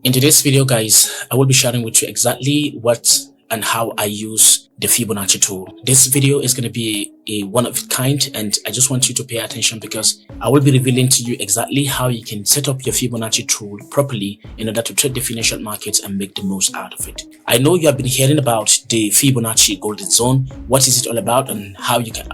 In today's video, guys, I will be sharing with you exactly what and how I use the Fibonacci tool. This video is going to be a one of a kind, and I just want you to pay attention because I will be revealing to you exactly how you can set up your Fibonacci tool properly in order to trade the financial markets and make the most out of it. I know you have been hearing about the Fibonacci golden zone. What is it all about and how you can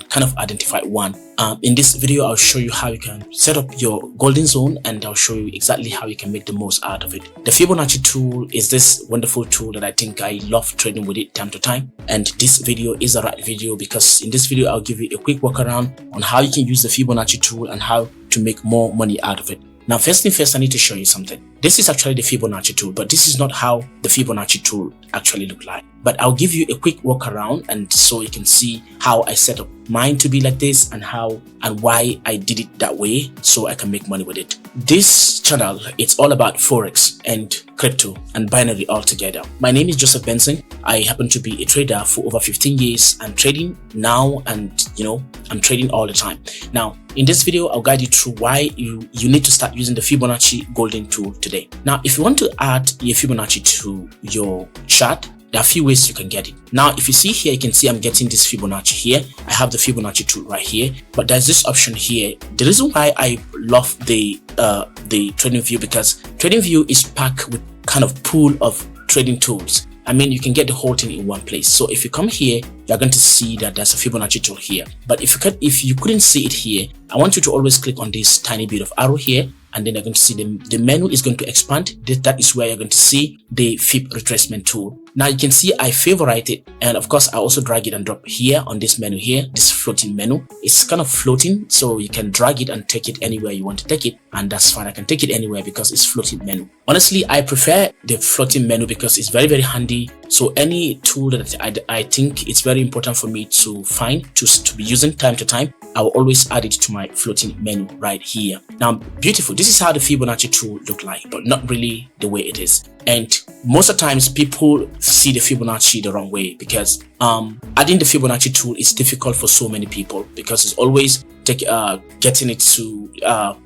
kind of identify one. In this video, I'll show you how you can set up your golden zone, and I'll show you exactly how you can make the most out of it. The Fibonacci tool is this wonderful tool that I think I love trading with it time to time. And this video is the right video because in this video, I'll give you a quick walk around on how you can use the Fibonacci tool and how to make more money out of it. Now, first thing first, I need to show you something. This is actually the Fibonacci tool, but this is not how the Fibonacci tool actually look like. But I'll give you a quick walk around and so you can see how I set up mine to be like this and how and why I did it that way so I can make money with it. This channel, it's all about Forex and crypto and binary all together. My name is Joseph Benson. I happen to be a trader for over 15 years. I'm trading now and I'm trading all the time. Now, in this video, I'll guide you through why you need to start using the Fibonacci golden tool today. Now, if you want to add your Fibonacci to your chart, there are a few ways you can get it. Now, if you see here, you can see I'm getting this Fibonacci here. I have the Fibonacci tool right here, but there's this option here. The reason why I love the trading view because trading view is packed with kind of pool of trading tools. I mean, you can get the whole thing in one place. So if you come here, you're going to see that there's a Fibonacci tool here. But if you couldn't see it here, I want you to always click on this tiny bit of arrow here, and then you're going to see the menu is going to expand. That is where you're going to see the Fib retracement tool. Now you can see I favorite it, and of course I also drag it and drop here on this menu here, this floating menu. It's kind of floating, so you can drag it and take it anywhere you want to take it, and that's fine. I can take it anywhere because it's floating menu. Honestly, I prefer the floating menu because it's very handy. So any tool that I think it's very important for me to find to be using time to time, I will always add it to my floating menu right here. Now, beautiful. This is how the Fibonacci tool look like, but not really the way it is. And most of the times people see the Fibonacci the wrong way because adding the Fibonacci tool is difficult for so many people because it's always getting it to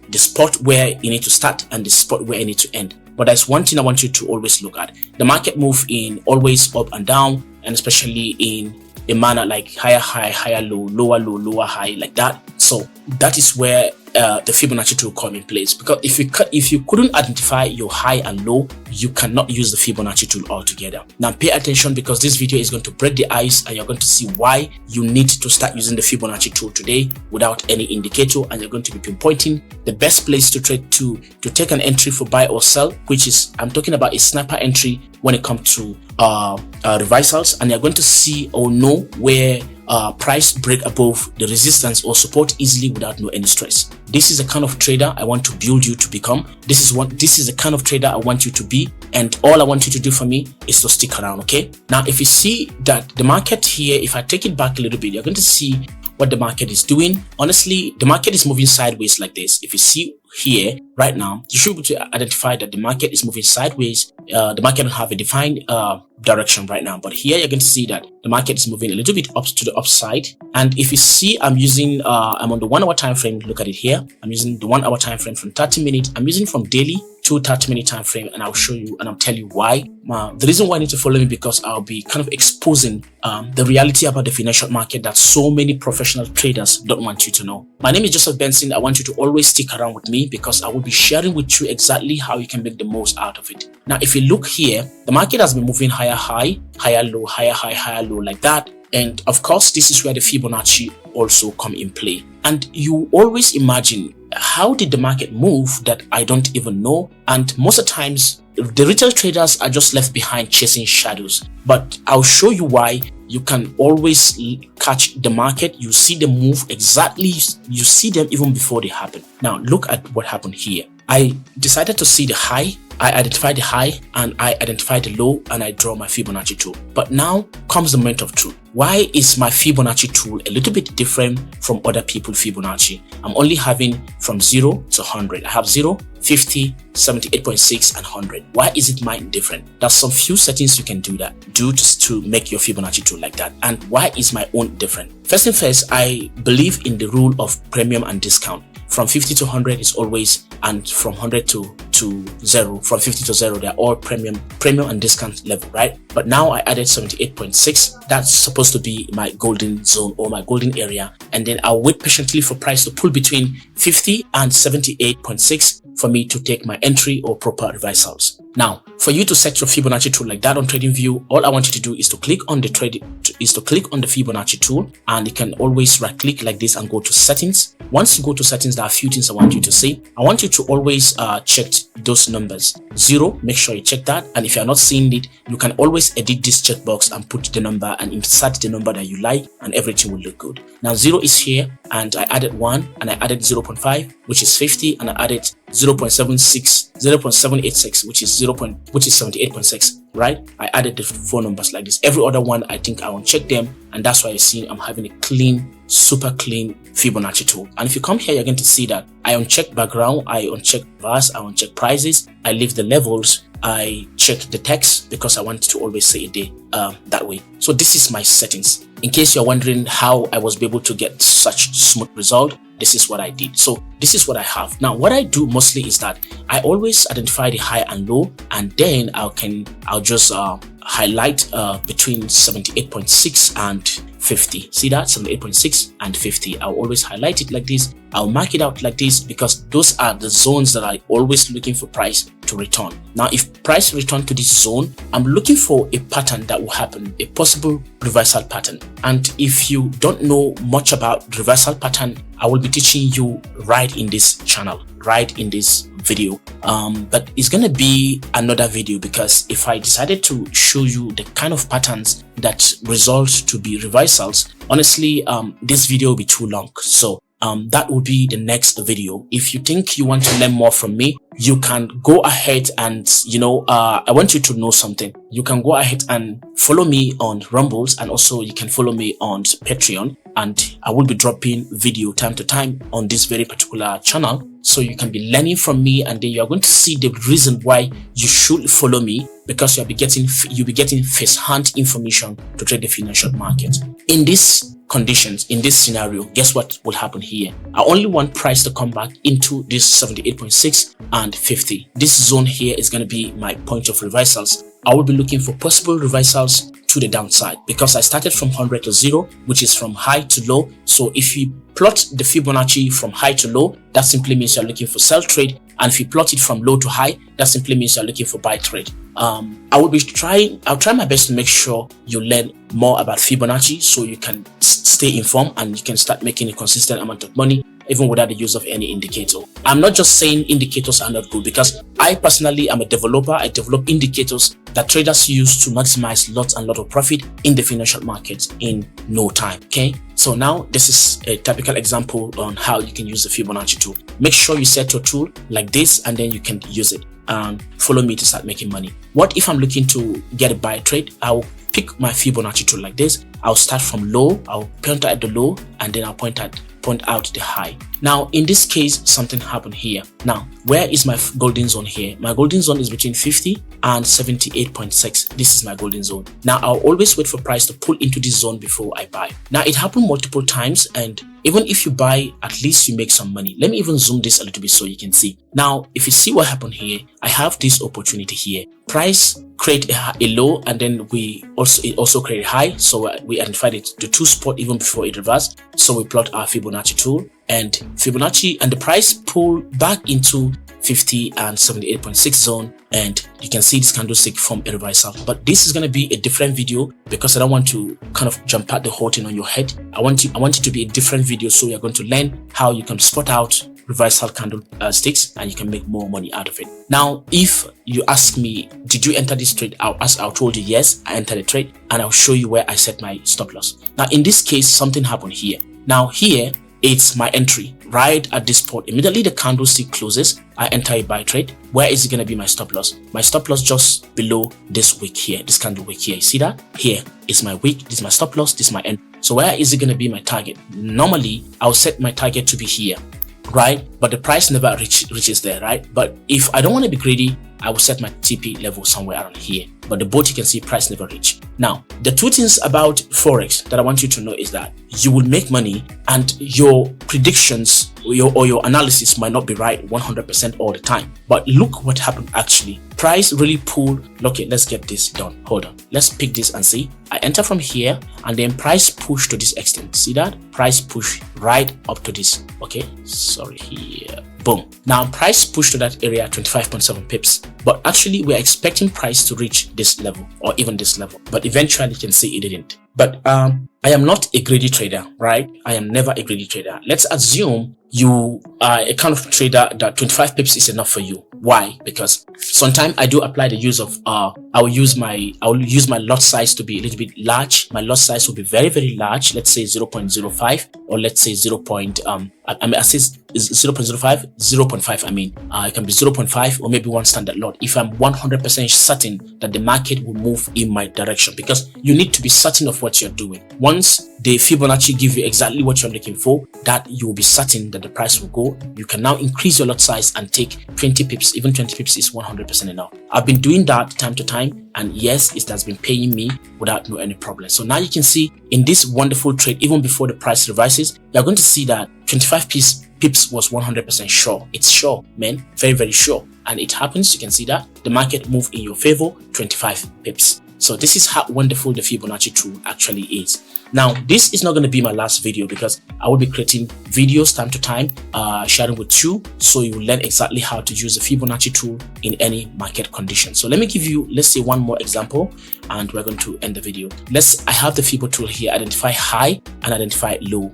the spot where you need to start and the spot where you need to end. But there's one thing I want you to always look at. The market move in always up and down, and especially in a manner like higher high, higher low, lower low, lower high, like that. So that is where the Fibonacci tool come in place, because if you couldn't identify your high and low, you cannot use the Fibonacci tool altogether. Now pay attention because this video is going to break the ice and you're going to see why you need to start using the Fibonacci tool today without any indicator, and you're going to be pinpointing the best place to trade to take an entry for buy or sell, which is I'm talking about a sniper entry when it comes to reversals, and you're going to see or know where price break above the resistance or support easily without any stress. This is the kind of trader I want to build you to become. This is the kind of trader I want you to be, and all I want you to do for me is to stick around. Okay, now if you see that the market here, if I take it back a little bit, you're going to see what the market is doing. Honestly, the market is moving sideways like this. If you see here right now, you should be able to identify that the market is moving sideways. The market don't have a defined direction right now, but here you're going to see that the market is moving a little bit up to the upside. And if you see, I'm on the 1 hour time frame. Look at it here. I'm using the 1 hour time frame from 30 minutes. I'm using from daily to 30-minute time frame, and I'll show you and I'll tell you why. The reason why you need to follow me because I'll be kind of exposing the reality about the financial market that so many professional traders don't want you to know. My name is Joseph Benson. I want you to always stick around with me because I will be sharing with you exactly how you can make the most out of it. Now, if you look here, the market has been moving higher high, higher low, higher high, higher low, like that. And of course, this is where the Fibonacci also come in play. And you always imagine, how did the market move that I don't even know? And most of the times, the retail traders are just left behind chasing shadows. But I'll show you why you can always catch the market. You see them move exactly. You see them even before they happen. Now, look at what happened here. I decided to see the high. I identified the high and I identified the low, and I draw my Fibonacci tool. But now comes the moment of truth. Why is my Fibonacci tool a little bit different from other people's Fibonacci? I'm only having from 0 to 100. I have 0, 50, 78.6 and 100. Why is it mine different? There's some few settings you can do to make your Fibonacci tool like that. And why is my own different? First and first, I believe in the rule of premium and discount. from 50 to 100 is always, and from 100 to 0, from 50 to 0, they're all premium and discount level, right? But now I added 78.6. That's supposed to be my golden zone or my golden area, and then I'll wait patiently for price to pull between 50 and 78.6 for me to take my entry or proper reversals. Now, for you to set your Fibonacci tool like that on TradingView, all I want you to do is to click on the Fibonacci tool, and you can always right click like this and go to settings. Once you go to settings, there are a few things I want you to see. I want you to always check those numbers. 0, make sure you check that, and if you're not seeing it, you can always edit this checkbox and put the number and insert the number that you like, and everything will look good. Now 0 is here, and I added 1, and I added 0.5, which is 50, and I added 0.786, which is 78.6, right? I added the 4 numbers like this. Every other one, I think I uncheck them, and that's why you see I'm having a clean, super clean Fibonacci tool. And if you come here, you're going to see that I uncheck background, I uncheck verse, I uncheck prices, I leave the levels, I check the text because I want to always say it that way. So this is my settings. In case you're wondering how I was able to get such smooth result, this is what I did. So this is what I have. Now what I do mostly is that I always identify the high and low, and then I'll just highlight between 78.6 and 50. See that? 78.6 and 50. I'll always highlight it like this. I'll mark it out like this because those are the zones that I'm always looking for price to return. Now if price return to this zone, I'm looking for a pattern that will happen, a possible reversal pattern. And if you don't know much about reversal pattern, I will be teaching you right in this channel, right in this video. But it's gonna be another video, because if I decided to show you the kind of patterns that result to be reversals, honestly this video will be too long. So that will be the next video. If you think you want to learn more from me, you can go ahead and I want you to know something. You can go ahead and follow me on Rumbles, and also you can follow me on Patreon, and I will be dropping video time to time on this very particular channel, so you can be learning from me, and then you are going to see the reason why you should follow me, because you'll be getting first-hand information to trade the financial market. In this conditions, in this scenario, guess what will happen here? I only want price to come back into this 78.6 and 50. This zone here is going to be my point of reversals. I will be looking for possible reversals to the downside, because I started from 100 to 0, which is from high to low. So if you plot the Fibonacci from high to low, that simply means you're looking for sell trade, and if you plot it from low to high, that simply means you're looking for buy trade. I'll try my best to make sure you learn more about Fibonacci, so you can stay informed and you can start making a consistent amount of money even without the use of any indicator. I'm not just saying indicators are not good, because I personally am a developer. I develop indicators that traders use to maximize lots and lot of profit in the financial markets in no time. Okay, so now this is a typical example on how you can use the Fibonacci tool. Make sure you set your tool like this, and then you can use it and follow me to start making money. What if I'm looking to get a buy trade? I'll pick my Fibonacci tool like this. I'll start from low, I'll point at the low, and then I'll point out the high. Now in this case, something happened here. Now where is my golden zone here? My golden zone is between 50 and 78.6. This is my golden zone. Now I'll always wait for price to pull into this zone before I buy. Now it happened multiple times, and even if you buy, at least you make some money. Let me even zoom this a little bit so you can see. Now if you see what happened here, I have this opportunity here. Price create a low, and then it also create a high. So we identified the two spot even before it reversed. So we plot our Fibonacci tool, and Fibonacci and the price pull back into 50 and 78.6 zone, and you can see this candlestick from a reversal. But this is going to be a different video, because I don't want to kind of jump at the whole thing on your head. I want it to be a different video, so you're going to learn how you can spot out reversal candlesticks and you can make more money out of it. Now if you ask me, did you enter this trade? I'll told you yes, I entered the trade, and I'll show you where I set my stop loss. Now in this case, something happened here. Now here it's my entry right at this point. Immediately the candlestick closes, I enter a buy trade. Where is it going to be my stop loss? My stop loss just below this wick here, this candle wick here. You see that? Here is my wick, this is my stop loss, this is my end. So where is it going to be my target? Normally I'll set my target to be here, right? But the price never reaches there, right? But if I don't want to be greedy, I will set my TP level somewhere around here. but the both you can see price never reach. Now, the two things about Forex that I want you to know is that you will make money and your predictions or your analysis might not be right 100% all the time. But look what happened actually. Price really pulled. Okay, let's get this done. Hold on. Let's pick this and see. I enter from here and then price push to this extent. See that? Price push right up to this. Okay, sorry, here. Boom. Now price pushed to that area 25.7 pips. But actually we're expecting price to reach this level or even this level. But eventually you can see it didn't. But I am not a greedy trader, right? I am never a greedy trader. Let's assume you are a kind of trader that 25 pips is enough for you. Why? Because sometimes I do apply the use of I will use my lot size to be a little bit large. My lot size will be very, very large. Let's say 0.05 or let's say 0.05, I mean, it can be 0.5 or maybe one standard lot if I'm 100% certain that the market will move in my direction, because you need to be certain of what you're doing. Once the Fibonacci give you exactly what you're looking for, that you will be certain that the price will go. You can now increase your lot size and take 20 pips. Even 20 pips is 100% enough. I've been doing that time to time, and yes, it has been paying me without any problem. So now you can see in this wonderful trade, even before the price revises, you're going to see that 25 pips was 100% sure. It's sure, man, very, very sure. And it happens. You can see that the market moved in your favor, 25 pips. So this is how wonderful the Fibonacci tool actually is. Now, this is not going to be my last video because I will be creating videos time to time, sharing with you, so you will learn exactly how to use the Fibonacci tool in any market condition. So let me give you, let's say, one more example, and we're going to end the video. I have the Fibo tool here, identify high and identify low.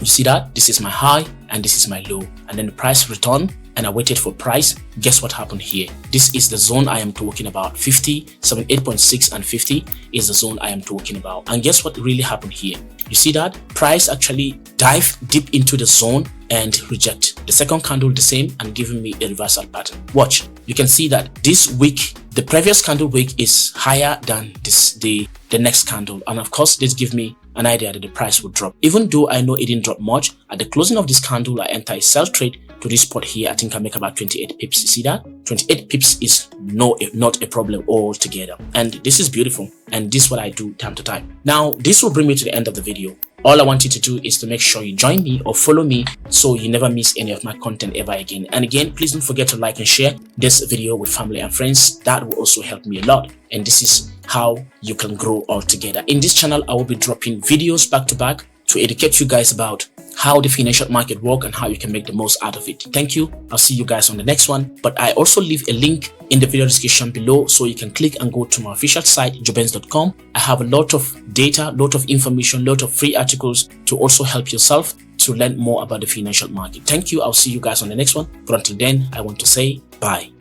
You see that? This is my high and this is my low. And then the price return and I waited for price. Guess what happened here? This is the zone I am talking about. 50, 78.6 and 50 is the zone I am talking about. And guess what really happened here? You see that? Price actually dive deep into the zone and reject. The second candle the same and giving me a reversal pattern. Watch. You can see that this wick, the previous candle wick is higher than the next candle. And of course, this gives me an idea that the price will drop. Even though I know it didn't drop much, at the closing of this candle, I enter a sell trade to this spot here. I think I make about 28 pips. You see that? 28 pips is not a problem altogether. And this is beautiful. And this is what I do time to time. Now, this will bring me to the end of the video. All I want you to do is to make sure you join me or follow me so you never miss any of my content ever again. And again, please don't forget to like and share this video with family and friends. That will also help me a lot. And this is how you can grow all together. In this channel, I will be dropping videos back to back to educate you guys about how the financial market works and how you can make the most out of it. Thank you. I'll see you guys on the next one. But I also leave a link in the video description below so you can click and go to my official site, jobenz.com. I have a lot of data, lot of information, lot of free articles to also help yourself to learn more about the financial market. Thank you. I'll see you guys on the next one. But until then, I want to say bye.